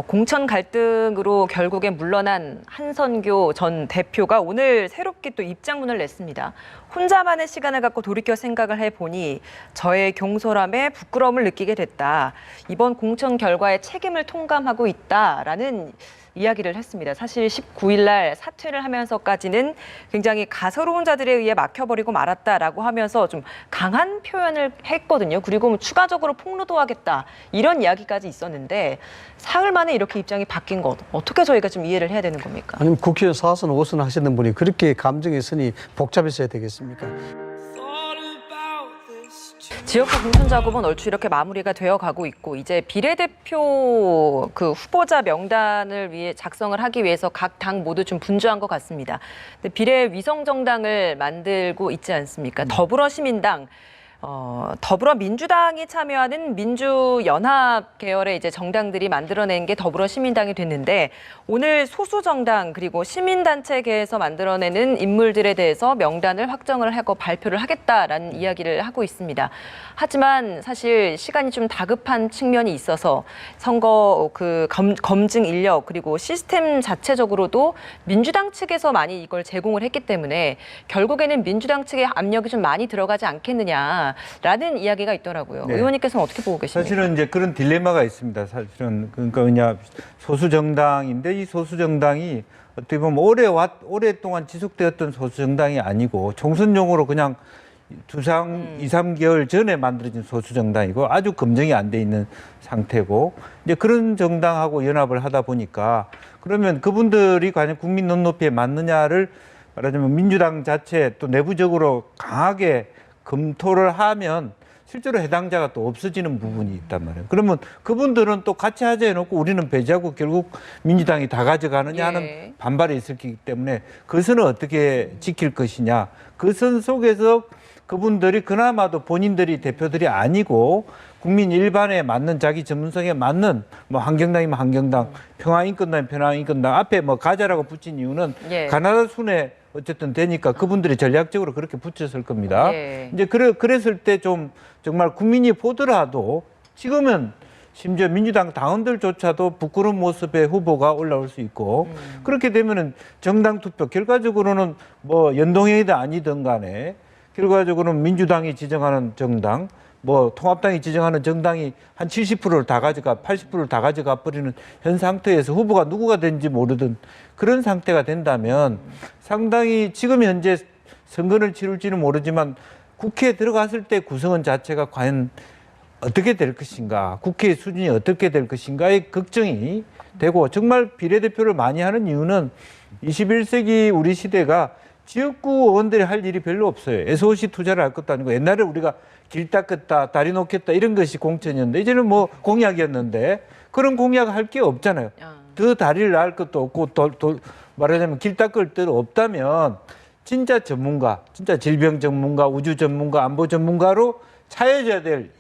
공천 갈등으로 결국에 물러난 한선교 전 대표가 오늘 새롭게 또 입장문을 냈습니다. 혼자만의 시간을 갖고 돌이켜 생각을 해보니 저의 경솔함에 부끄러움을 느끼게 됐다. 이번 공천 결과에 책임을 통감하고 있다라는 이야기를 했습니다. 사실 19일 날 사퇴를 하면서까지는 굉장히 가서로운 자들에 의해 막혀버리고 말았다라고 하면서 좀 강한 표현을 했거든요. 그리고 추가적으로 폭로도 하겠다. 이런 이야기까지 있었는데 사흘 만에 이렇게 입장이 바뀐 것 어떻게 저희가 좀 이해를 해야 되는 겁니까? 아니면 국회의원 4선, 5선 하시는 분이 그렇게 감정이 있으니 복잡했어야 되겠습니까? 지역구 공천 작업은 얼추 이렇게 마무리가 되어 가고 있고 이제 비례대표 그 후보자 명단을 위해 작성을 하기 위해서 각 당 모두 좀 분주한 것 같습니다. 근데 비례 위성 정당을 만들고 있지 않습니까? 더불어시민당 더불어민주당이 참여하는 민주연합 계열의 이제 정당들이 만들어낸 게 더불어시민당이 됐는데 오늘 소수정당 그리고 시민단체계에서 만들어내는 인물들에 대해서 명단을 확정을 하고 발표를 하겠다라는 이야기를 하고 있습니다. 하지만 사실 시간이 좀 다급한 측면이 있어서 선거 그 검증 인력 그리고 시스템 자체적으로도 민주당 측에서 많이 이걸 제공을 했기 때문에 결국에는 민주당 측의 압력이 좀 많이 들어가지 않겠느냐. 라는 이야기가 있더라고요. 네. 의원님께서는 어떻게 보고 계십니까? 사실은 이제 그런 딜레마가 있습니다. 사실은 그러니까 그냥 소수 정당인데 이 소수 정당이 어떻게 보면 오랫동안 지속되었던 소수 정당이 아니고 총선용으로 그냥 2, 3개월 전에 만들어진 소수 정당이고 아주 검증이 안 돼 있는 상태고 이제 그런 정당하고 연합을 하다 보니까 그러면 그분들이 과연 국민 눈높이에 맞느냐를 말하자면 민주당 자체 또 내부적으로 강하게 검토를 하면 실제로 해당자가 또 없어지는 부분이 있단 말이에요. 그러면 그분들은 또 같이 하자 해놓고 우리는 배제하고 결국 민주당이 다 가져가느냐 하는 반발이 있을 거기 때문에 그 선을 어떻게 지킬 것이냐. 그 선 속에서 그분들이 그나마도 본인들이 대표들이 아니고 국민 일반에 맞는 자기 전문성에 맞는 뭐 환경당이면 환경당, 평화인권당이면 평화인권당 앞에 뭐 가자라고 붙인 이유는 가나다 순에 어쨌든 되니까 그분들이 전략적으로 그렇게 붙였을 겁니다. 이제 그랬을 때 좀 정말 국민이 보더라도 지금은 심지어 민주당 당원들조차도 부끄러운 모습의 후보가 올라올 수 있고 그렇게 되면은 정당 투표 결과적으로는 뭐 연동형이든 아니든 간에 결과적으로는 민주당이 지정하는 정당 뭐 통합당이 지정하는 정당이 한 70%를 다 가져가 80%를 다 가져가 버리는 현 상태에서 후보가 누구가 된지 모르던 그런 상태가 된다면 상당히 지금 현재 선거를 치룰지는 모르지만 국회에 들어갔을 때 구성원 자체가 과연 어떻게 될 것인가 국회의 수준이 어떻게 될 것인가의 걱정이 되고 정말 비례대표를 많이 하는 이유는 21세기 우리 시대가 지역구 의원들이 할 일이 별로 없어요. SOC 투자를 할 것도 아니고 옛날에 우리가 길 닦겠다, 다리 놓겠다 이런 것이 공천이었는데 이제는 뭐 공약이었는데 그런 공약 할 게 없잖아요. 더 다리를 낳을 것도 없고 말하자면 길 닦을 데도 없다면 진짜 전문가, 진짜 질병 전문가, 우주 전문가, 안보 전문가로 차려져야 될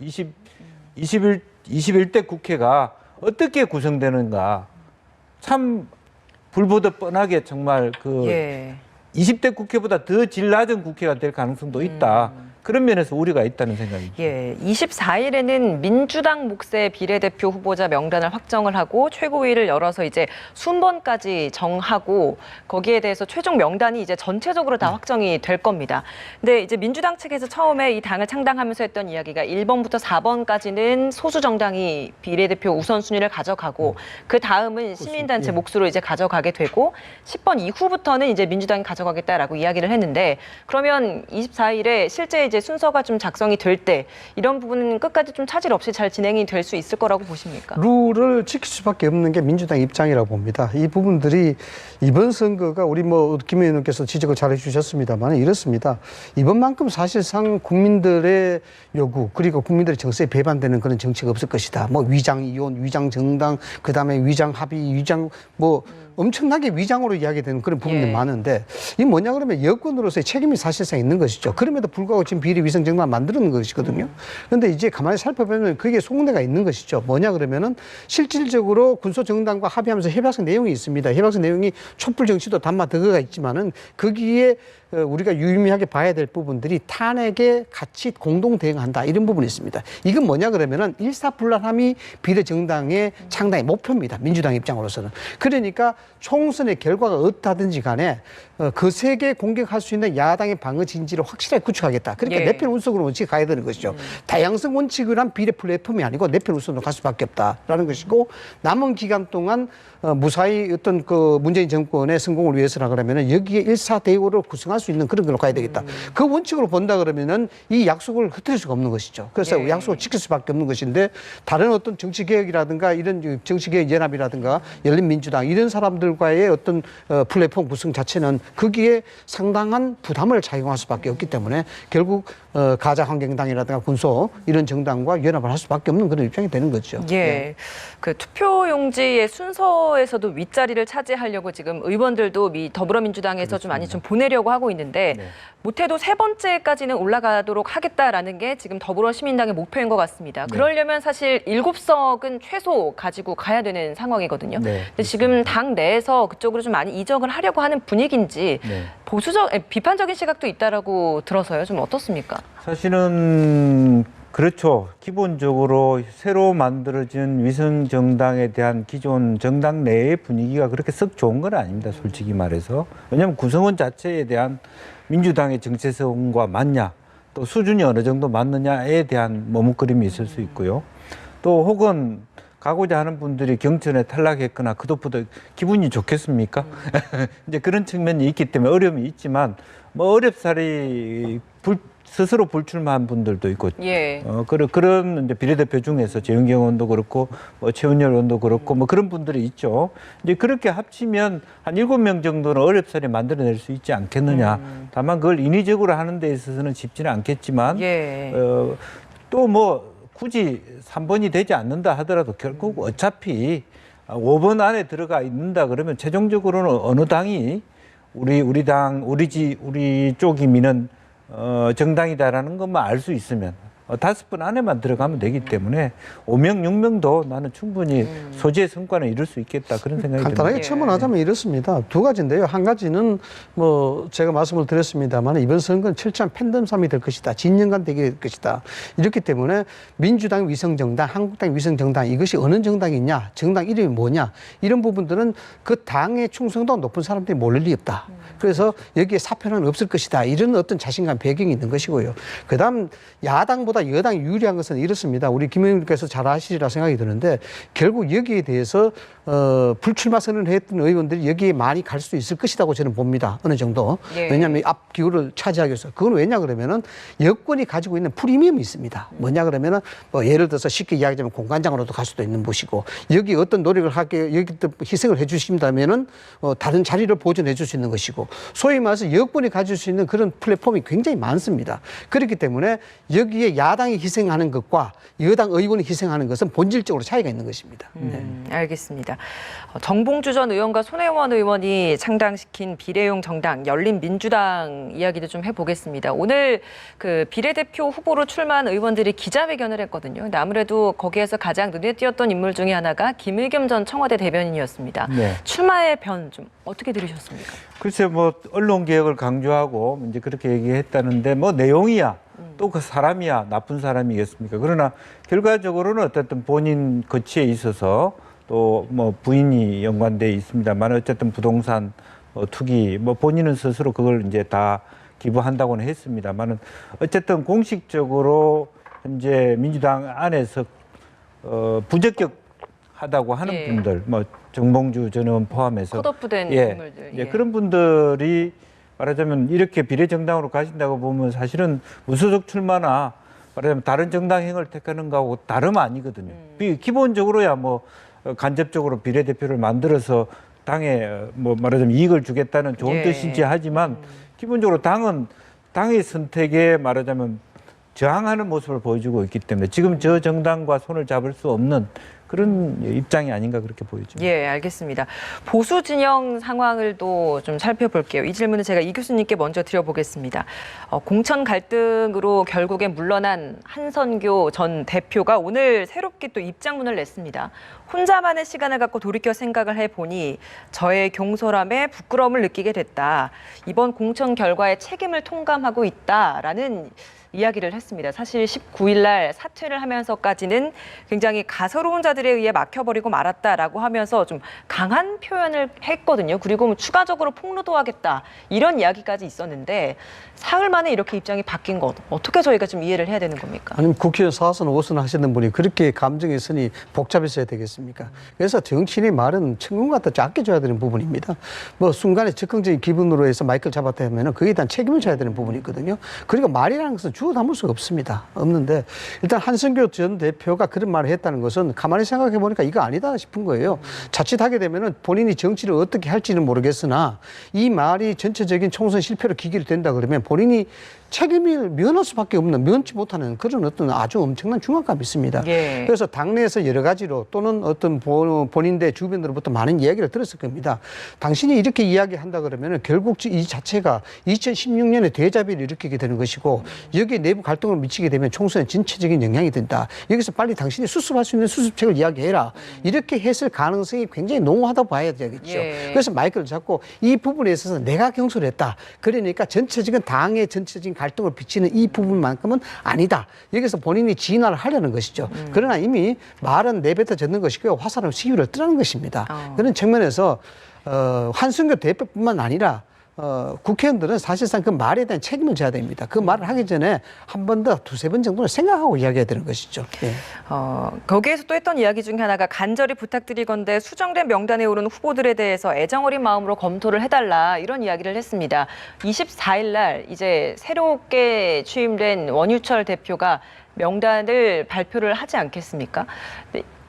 21대 국회가 어떻게 구성되는가 참 불보듯 뻔하게 정말 20대 국회보다 더 질 낮은 국회가 될 가능성도 있다. 그런 면에서 우려가 있다는 생각입니다. 24일에는 민주당 몫의 비례대표 후보자 명단을 확정을 하고 최고위를 열어서 이제 순번까지 정하고 거기에 대해서 최종 명단이 이제 전체적으로 다 확정이 될 겁니다. 근데 이제 민주당 측에서 처음에 이 당을 창당하면서 했던 이야기가 1번부터 4번까지는 소수 정당이 비례대표 우선순위를 가져가고 그 다음은 시민단체 몫으로 이제 가져가게 되고 10번 이후부터는 이제 민주당이 가져가겠다라고 이야기를 했는데 그러면 24일에 실제 이제 순서가 좀 작성이 될 때 이런 부분은 끝까지 좀 차질 없이 잘 진행이 될 수 있을 거라고 보십니까? 룰을 지킬 수밖에 없는 게 민주당 입장이라고 봅니다. 이 부분들이 이번 선거가 우리 뭐 김 의원님께서 지적을 잘 해주셨습니다만 이렇습니다. 이번만큼 사실상 국민들의 요구 그리고 국민들의 정서에 배반되는 그런 정치가 없을 것이다. 뭐 위장 이혼, 위장 정당, 그다음에 위장 합의, 위장 뭐 엄청나게 위장으로 이야기되는 그런 부분이 많은데 이 뭐냐 그러면 여권으로서의 책임이 사실상 있는 것이죠. 그럼에도 불구하고 지금 비례위성 정당을 만드는 것이거든요. 그런데 이제 가만히 살펴보면 그게 속내가 있는 것이죠. 뭐냐 그러면은 실질적으로 군소정당과 합의하면서 협약서 내용이 있습니다. 협약서 내용이 촛불 정치도 담아 들어가 있지만은 거기에 우리가 유의미하게 봐야 될 부분들이 탄핵에 같이 공동 대응한다 이런 부분이 있습니다. 이건 뭐냐 그러면은 일사불란함이 비례정당의 창당의 목표입니다. 민주당 입장으로서는. 그러니까 총선의 결과가 어떻다든지 간에 거세게 공격할 수 있는 야당의 방어 진지를 확실하게 구축하겠다. 그러니까 예. 내편 우선으로 원칙이 가야 되는 것이죠. 다양성 원칙을 한 비례 플랫폼이 아니고 내편 우선으로 갈 수밖에 없다라는 것이고 남은 기간 동안 무사히 어떤 그 문재인 정권의 성공을 위해서라 그러면은 여기에 일사대오를 구성할 수 있는 그런 걸로 가야 되겠다. 그 원칙으로 본다 그러면은 이 약속을 흐트릴 수가 없는 것이죠. 그래서 예. 약속을 지킬 수밖에 없는 것인데 다른 어떤 정치개혁이라든가 이런 정치개혁 연합이라든가 열린민주당 이런 사람들과의 어떤 플랫폼 구성 자체는 거기에 상당한 부담을 작용할 수밖에 없기 때문에 결국 가자환경당이라든가 군소 이런 정당과 연합을 할 수밖에 없는 그런 입장이 되는 거죠. 예. 그 투표용지의 순서에서도 윗자리를 차지하려고 지금 의원들도 더불어민주당에서 좀 많이 좀 보내려고 하고 있는데 네. 못해도 3번째까지는 올라가도록 하겠다라는 게 지금 더불어시민당의 목표인 것 같습니다. 그러려면 사실 7석은 최소 가지고 가야 되는 상황이거든요. 네, 근데 지금 당 내에서 그쪽으로 좀 많이 이적을 하려고 하는 분위기인지 네. 비판적인 시각도 있다라고 들어서요. 좀 어떻습니까? 사실은 그렇죠. 기본적으로 새로 만들어진 위성 정당에 대한 기존 정당 내의 분위기가 그렇게 썩 좋은 건 아닙니다. 솔직히 말해서. 왜냐하면 구성원 자체에 대한 민주당의 정체성과 맞냐, 또 수준이 어느 정도 맞느냐에 대한 머뭇거림이 있을 수 있고요. 또 혹은 가고자 하는 분들이 경선에 탈락했거나 그것보다 기분이 좋겠습니까? 이제 그런 측면이 있기 때문에 어려움이 있지만 뭐 어렵사리 스스로 불출마한 분들도 있고, 예. 그런 이제 비례대표 중에서 재윤경 의원도 그렇고, 뭐 최은열 의원도 그렇고, 뭐 그런 분들이 있죠. 이제 그렇게 합치면 한 7명 정도는 어렵사리 만들어낼 수 있지 않겠느냐. 다만 그걸 인위적으로 하는 데 있어서는 쉽지는 않겠지만, 예. 또 뭐 굳이 3번이 되지 않는다 하더라도 결국 어차피 5번 안에 들어가 있는다 그러면 최종적으로는 어느 당이 우리 쪽이 미는 정당이다라는 것만 알 수 있으면 5번 안에만 들어가면 되기 때문에 5명, 6명도 나는 충분히 소지의 성과는 이룰 수 있겠다 그런 생각이 간단하게 듭니다. 첨언하자면 이렇습니다. 두 가지인데요. 한 가지는 뭐 제가 말씀을 드렸습니다만 이번 선거는 철저한 팬덤싸움이 될 것이다. 진영간 대결이 될 것이다. 이렇기 때문에 민주당 위성정당, 한국당 위성정당 이것이 어느 정당이냐, 정당 이름이 뭐냐 이런 부분들은 그 당의 충성도가 높은 사람들이 몰릴 리 없다. 그래서 여기에 사표는 없을 것이다. 이런 어떤 자신감 배경이 있는 것이고요. 그다음 야당보다 여당이 유리한 것은 이렇습니다. 우리 김 의원님께서 잘 아시리라 생각이 드는데 결국 여기에 대해서 불출마 선언을 했던 의원들이 여기에 많이 갈 수 있을 것이라고 저는 봅니다. 어느 정도. 예. 왜냐하면 앞 기후를 차지하기 위해서. 그건 왜냐 그러면은 여권이 가지고 있는 프리미엄이 있습니다. 뭐냐 그러면은 뭐 예를 들어서 쉽게 이야기하자면 공관장으로도 갈 수도 있는 것이고 여기 어떤 노력을 하게 여기 또 희생을 해 주신다면은 다른 자리를 보존해 줄 수 있는 것이고 소위 말해서 여권이 가질 수 있는 그런 플랫폼이 굉장히 많습니다. 그렇기 때문에 여기에 야당이 희생하는 것과 여당 의원이 희생하는 것은 본질적으로 차이가 있는 것입니다. 알겠습니다. 정봉주 전 의원과 손혜원 의원이 창당시킨 비례용 정당 열린민주당 이야기도 좀 해보겠습니다. 오늘 그 비례대표 후보로 출마한 의원들이 기자회견을 했거든요. 근데 아무래도 거기에서 가장 눈에 띄었던 인물 중에 하나가 김의겸 전 청와대 대변인이었습니다. 네. 출마의 변 좀 어떻게 들으셨습니까? 글쎄 뭐 언론 개혁을 강조하고 이제 그렇게 얘기했다는데 뭐 내용이야 또 그 사람이야 나쁜 사람이겠습니까? 그러나 결과적으로는 어쨌든 본인 거치에 있어서 또 뭐 부인이 연관돼 있습니다만 어쨌든 부동산 투기 뭐 본인은 스스로 그걸 이제 다 기부한다고는 했습니다만은 어쨌든 공식적으로 현재 민주당 안에서 부적격하다고 하는 예. 분들 뭐 정봉주 전 의원 포함해서 컷오프된 예, 인물들. 예, 그런 분들이 말하자면 이렇게 비례정당으로 가신다고 보면 사실은 무소속 출마나 말하자면 다른 정당 행을 택하는 거하고 다름 아니거든요. 기본적으로야 뭐 간접적으로 비례대표를 만들어서 당에 뭐 말하자면 이익을 주겠다는 좋은 예. 뜻이지 하지만 기본적으로 당은 당의 선택에 말하자면 저항하는 모습을 보여주고 있기 때문에 지금 저 정당과 손을 잡을 수 없는 그런 입장이 아닌가 그렇게 보여집니다. 예, 알겠습니다. 보수 진영 상황을 또 좀 살펴볼게요. 이 질문은 제가 이 교수님께 먼저 드려보겠습니다. 공천 갈등으로 결국에 물러난 한선교 전 대표가 오늘 새롭게 또 입장문을 냈습니다. 혼자만의 시간을 갖고 돌이켜 생각을 해보니 저의 경솔함에 부끄러움을 느끼게 됐다. 이번 공천 결과에 책임을 통감하고 있다라는 이야기를 했습니다. 사실 19일 날 사퇴를 하면서까지는 굉장히 가서로운 자들에 의해 막혀버리고 말았다라고 하면서 좀 강한 표현을 했거든요. 그리고 뭐 추가적으로 폭로도 하겠다 이런 이야기까지 있었는데 사흘 만에 이렇게 입장이 바뀐 것 어떻게 저희가 좀 이해를 해야 되는 겁니까? 아니면 국회의원 4선, 5선 하시는 분이 그렇게 감정이 있으니 복잡했어야 되겠습니까? 그래서 정치인의 말은 천금같이 아껴줘야 되는 부분입니다. 뭐 순간에 즉흥적인 기분으로 해서 마이크를 잡았다 하면 그에 대한 책임을 져야 되는 부분이 있거든요. 그리고 말이라는 것은 주워 담을 수가 없습니다. 없는데 일단 한선교 전 대표가 그런 말을 했다는 것은 가만히 생각해 보니까 이거 아니다 싶은 거예요. 자칫하게 되면은 본인이 정치를 어떻게 할지는 모르겠으나 이 말이 전체적인 총선 실패로 기결이 된다 그러면 본인이 책임을 면할 수밖에 없는, 면치 못하는 그런 어떤 아주 엄청난 중압감이 있습니다. 예. 그래서 당내에서 여러 가지로 또는 어떤 본인의 주변으로부터 많은 이야기를 들었을 겁니다. 당신이 이렇게 이야기한다 그러면 결국 이 자체가 2016년에 대자비를 일으키게 되는 것이고 여기에 내부 갈등을 미치게 되면 총선에 전체적인 영향이 된다. 여기서 빨리 당신이 수습할 수 있는 수습책을 이야기해라. 이렇게 했을 가능성이 굉장히 농후하다고 봐야 되겠죠. 예. 그래서 마이크를 잡고 이 부분에 있어서 내가 경솔했다. 그러니까 전체적인 당의 전체적인 갈등을 비치는 이 부분만큼은 아니다. 여기서 본인이 진화를 하려는 것이죠. 그러나 이미 말은 내뱉어졌는 것이고요. 화살은 시위를 뜨라는 것입니다. 그런 측면에서 한승교 대표뿐만 아니라 국회의원들은 사실상 그 말에 대한 책임을 져야 됩니다. 그 말을 하기 전에 한 번 더 두세 번 정도는 생각하고 이야기해야 되는 것이죠. 예. 거기에서 또 했던 이야기 중에 하나가 간절히 부탁드리건대 수정된 명단에 오른 후보들에 대해서 애정어린 마음으로 검토를 해달라 이런 이야기를 했습니다. 24일 날 이제 새롭게 취임된 원유철 대표가 명단을 발표를 하지 않겠습니까?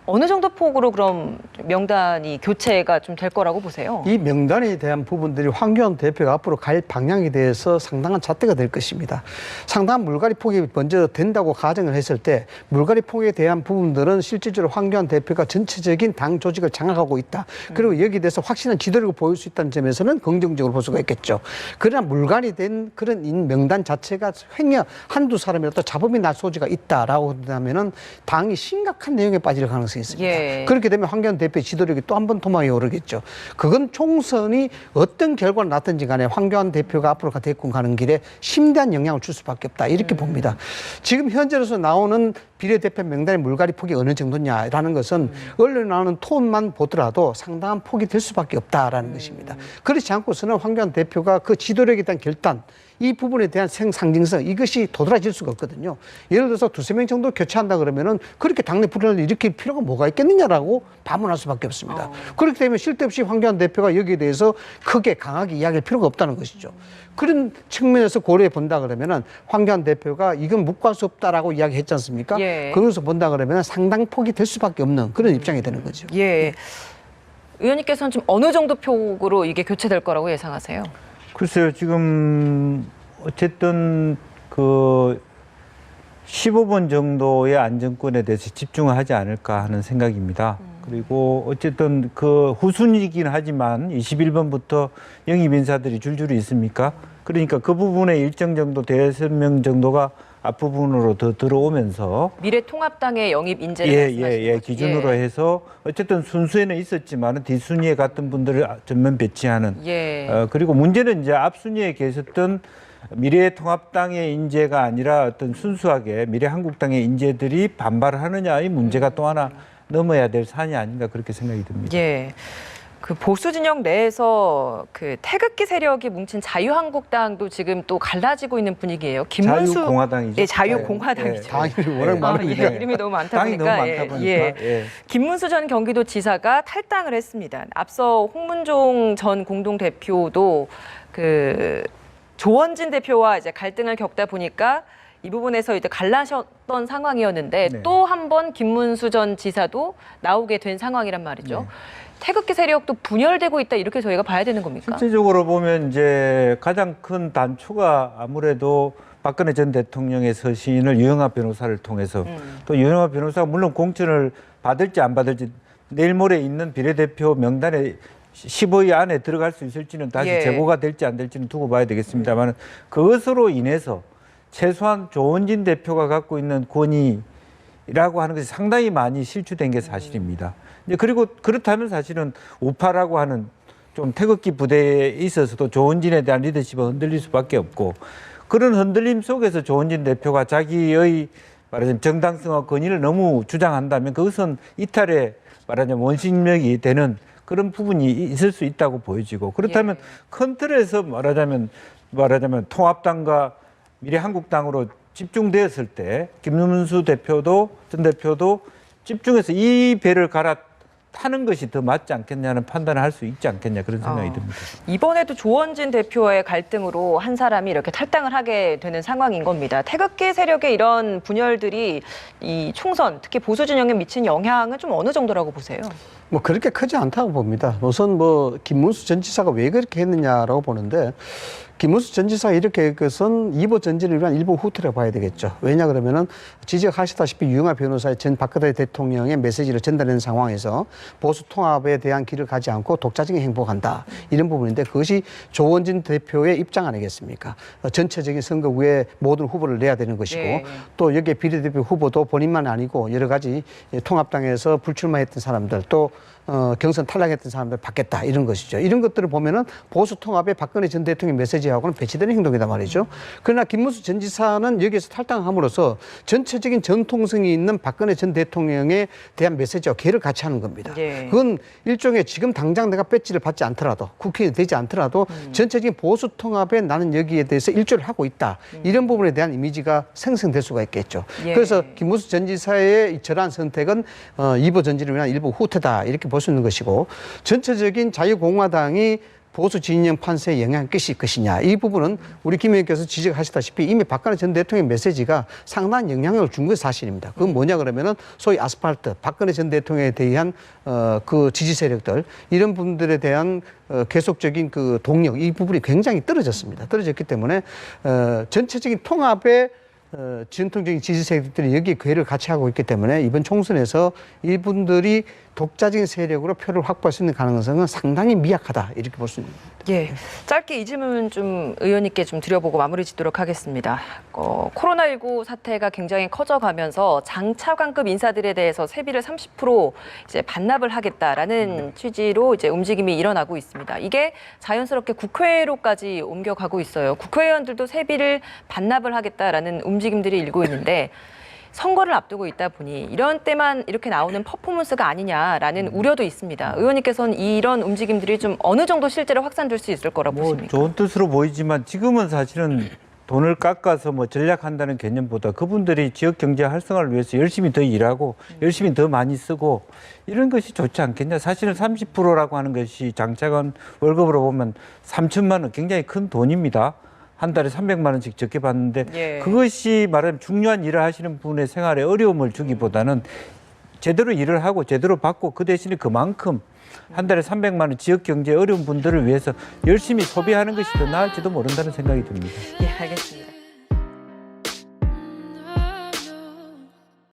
어느 정도 폭으로 그럼 명단이 교체가 좀 될 거라고 보세요? 이 명단에 대한 부분들이 황교안 대표가 앞으로 갈 방향에 대해서 상당한 잣대가 될 것입니다. 상당한 물갈이 폭이 먼저 된다고 가정을 했을 때 물갈이 폭에 대한 부분들은 실질적으로 황교안 대표가 전체적인 당 조직을 장악하고 있다. 그리고 여기에 대해서 확실한 지도력을 보일 수 있다는 점에서는 긍정적으로 볼 수가 있겠죠. 그러나 물갈이 된 그런 명단 자체가 횡여 한두 사람이라도 잡음이 날 소지가 있다라고 한다면은 당이 심각한 내용에 빠질 가능성이 있습니다. 예. 그렇게 되면 황교안 대표의 지도력이 또 한 번 도망에 오르겠죠. 그건 총선이 어떤 결과가 났든지 간에 황교안 대표가 앞으로 대권 가는 길에 심대한 영향을 줄 수밖에 없다. 이렇게 봅니다. 지금 현재로서 나오는 비례대표 명단의 물갈이 폭이 어느 정도냐라는 것은 언론에 나오는 톤만 보더라도 상당한 폭이 될 수밖에 없다라는 것입니다. 그렇지 않고서는 황교안 대표가 그 지도력에 대한 결단, 이 부분에 대한 상징성 이것이 도드라질 수가 없거든요. 예를 들어서 두세 명 정도 교체한다 그러면은 그렇게 당내 불안을 일으킬 필요가 뭐가 있겠느냐라고 반문할 수밖에 없습니다. 그렇기 때문에 쓸데없이 황교안 대표가 여기에 대해서 크게 강하게 이야기할 필요가 없다는 것이죠. 그런 측면에서 고려해 본다 그러면은 황교안 대표가 이건 묵과할 수 없다라고 이야기했지 않습니까? 예. 그래서 본다 그러면 상당 폭이 될 수밖에 없는 그런 입장이 되는 거죠. 예. 의원님께서는 좀 어느 정도 폭으로 이게 교체될 거라고 예상하세요? 글쎄요, 지금 어쨌든 그 15번 정도의 안정권에 대해서 집중을 하지 않을까 하는 생각입니다. 그리고 어쨌든 그 후순위이긴 하지만 21번부터 영입 인사들이 줄줄이 있습니까? 그러니까 그 부분에 일정 정도 대설명 정도가 앞부분으로 더 들어오면서 미래통합당의 영입 인재를 예, 거죠. 기준으로 해서 어쨌든 순수에는 있었지만 뒷순위에 갔던 분들을 전면 배치하는 예. 그리고 문제는 이제 앞순위에 계셨던 미래통합당의 인재가 아니라 어떤 순수하게 미래한국당의 인재들이 반발을 하느냐 이 문제가 또 하나 넘어야 될 산이 아닌가 그렇게 생각이 듭니다. 예. 그 보수 진영 내에서 그 태극기 세력이 뭉친 자유한국당도 지금 또 갈라지고 있는 분위기예요. 자유공화당이죠. 예, 자유공화당이죠. 당이 워낙 많으니까. 이름이 너무 많다 당이 보니까. 너무 많다 보니까. 예. 김문수 전 경기도지사가 탈당을 했습니다. 앞서 홍문종 전 공동대표도 그 조원진 대표와 이제 갈등을 겪다 보니까 이 부분에서 이제 갈라셨던 상황이었는데 네. 또 한 번 김문수 전 지사도 나오게 된 상황이란 말이죠. 네. 태극기 세력도 분열되고 있다 이렇게 저희가 봐야 되는 겁니까? 실질적으로 보면 이제 가장 큰 단초가 아무래도 박근혜 전 대통령의 서신을 유영하 변호사를 통해서 또 유영하 변호사가 물론 공천을 받을지 안 받을지 내일 모레 있는 비례대표 명단에 15위 안에 들어갈 수 있을지는 다시 예. 제보가 될지 안 될지는 두고 봐야 되겠습니다만 그것으로 인해서 최소한 조원진 대표가 갖고 있는 권위라고 하는 것이 상당히 많이 실추된 게 사실입니다. 이제 그리고 그렇다면 사실은 우파라고 하는 좀 태극기 부대에 있어서도 조원진에 대한 리더십은 흔들릴 수밖에 없고 그런 흔들림 속에서 조원진 대표가 자기의 말하자면 정당성과 권위를 너무 주장한다면 그것은 이탈의 말하자면 원심력이 되는 그런 부분이 있을 수 있다고 보여지고 그렇다면 큰 틀에서 말하자면 통합당과 미래한국당으로 집중되었을 때 김문수 대표도 전 대표도 집중해서 이 배를 갈아타는 것이 더 맞지 않겠냐는 판단을 할 수 있지 않겠냐 그런 생각이 듭니다. 이번에도 조원진 대표의 갈등으로 한 사람이 이렇게 탈당을 하게 되는 상황인 겁니다. 태극기 세력의 이런 분열들이 이 총선, 특히 보수 진영에 미친 영향은 좀 어느 정도라고 보세요? 뭐 그렇게 크지 않다고 봅니다. 우선 뭐 김문수 전 지사가 왜 그렇게 했느냐라고 보는데 김문수 전 지사가 이렇게 한 것은 이보 전진을 위한 일부 후퇴라고 봐야 되겠죠. 왜냐 그러면은 지적하시다시피 유영하 변호사의 전 박근혜 대통령의 메시지를 전달하는 상황에서 보수 통합에 대한 길을 가지 않고 독자적인 행보한다. 이런 부분인데 그것이 조원진 대표의 입장 아니겠습니까? 전체적인 선거구에 모든 후보를 내야 되는 것이고 네. 또 여기에 비례대표 후보도 본인만 아니고 여러 가지 통합당에서 불출마했던 사람들 또 경선 탈락했던 사람들 받겠다 이런 것이죠. 이런 것들을 보면은 보수 통합에 박근혜 전 대통령 메시지하고는 배치되는 행동이다 말이죠. 그러나 김문수 전 지사는 여기에서 탈당함으로써 전체적인 전통성이 있는 박근혜 전 대통령에 대한 메시지와 개를 같이 하는 겁니다. 예. 그건 일종의 지금 당장 내가 배지를 받지 않더라도 국회에 되지 않더라도 전체적인 보수 통합에 나는 여기에 대해서 일조를 하고 있다. 이런 부분에 대한 이미지가 생성될 수가 있겠죠. 예. 그래서 김문수 전 지사의 저러한 선택은 이보 전진을 위한 일부 후퇴다 이렇게 볼 수 있는 것이고 전체적인 자유공화당이 보수 진영 판세에 영향을 끼칠 것이냐 이 부분은 우리 김 의원께서 지적하시다시피 이미 박근혜 전 대통령의 메시지가 상당한 영향력을 준 것이 사실입니다. 그건 뭐냐 그러면은 소위 아스팔트 박근혜 전 대통령에 대한 그 지지 세력들 이런 분들에 대한 계속적인 그 동력 이 부분이 굉장히 떨어졌습니다. 떨어졌기 때문에 전체적인 통합에 전통적인 지지 세력들이 여기에 궤를 같이 하고 있기 때문에 이번 총선에서 이분들이 독자적인 세력으로 표를 확보할 수 있는 가능성은 상당히 미약하다 이렇게 볼 수 있습니다. 예, 짧게 이 질문 좀 의원님께 좀 드려보고 마무리 짓도록 하겠습니다. 코로나19 사태가 굉장히 커져가면서 장차관급 인사들에 대해서 세비를 30% 이제 반납을 하겠다라는 취지로 이제 움직임이 일어나고 있습니다. 이게 자연스럽게 국회로까지 옮겨가고 있어요. 국회의원들도 세비를 반납을 하겠다라는 움직임들이 일고 있는데 선거를 앞두고 있다 보니 이런 때만 이렇게 나오는 퍼포먼스가 아니냐라는 우려도 있습니다. 의원님께서는 이런 움직임들이 좀 어느 정도 실제로 확산될 수 있을 거라고 보십니까? 좋은 뜻으로 보이지만 지금은 사실은 돈을 깎아서 뭐 전략한다는 개념보다 그분들이 지역 경제 활성화를 위해서 열심히 더 일하고 열심히 더 많이 쓰고 이런 것이 좋지 않겠냐. 사실은 30%라고 하는 것이 장차관 월급으로 보면 3천만 원 굉장히 큰 돈입니다. 한 달에 300만 원씩 적게 받는데 예. 그것이 말하면 중요한 일을 하시는 분의 생활에 어려움을 주기보다는 제대로 일을 하고 제대로 받고 그 대신에 그만큼 한 달에 300만 원 지역 경제 어려운 분들을 위해서 열심히 소비하는 것이 더 나을지도 모른다는 생각이 듭니다. 예, 알겠습니다.